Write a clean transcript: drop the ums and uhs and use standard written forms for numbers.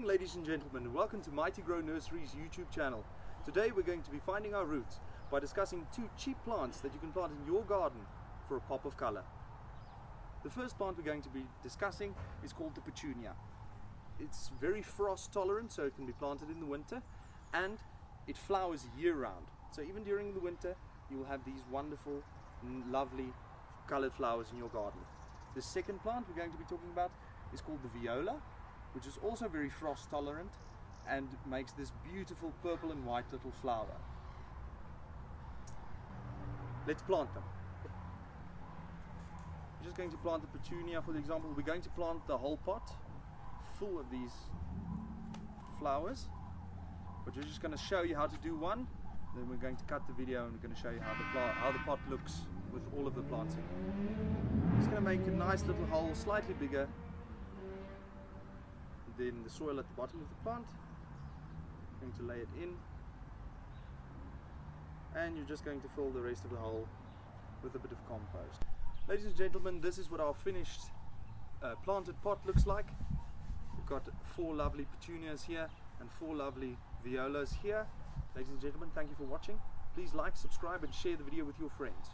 ladies and gentlemen, and welcome to Mighty Grow Nursery's YouTube channel. Today we're going to be finding our roots by discussing two cheap plants that you can plant in your garden for a pop of color. The first plant we're going to be discussing is called the petunia. It's very frost tolerant, so it can be planted in the winter, and it flowers year round. So even during the winter you will have these wonderful, lovely colored flowers in your garden. The second plant we're going to be talking about is called the viola, which is also very frost tolerant and makes this beautiful purple and white little flower. Let's plant them. We're just going to plant the petunia for the example. We're going to plant the whole pot full of these flowers, but we're just going to show you how to do one, then we're going to cut the video and we're going to show you how the pot looks with all of the plants in. Just going to make a nice little hole, slightly bigger than the soil at the bottom of the plant. I'm going to lay it in, and you're just going to fill the rest of the hole with a bit of compost. Ladies and gentlemen, this is what our finished planted pot looks like. We've got 4 lovely petunias here and 4 lovely violas here. Ladies and gentlemen, thank you for watching. Please like, subscribe and share the video with your friends.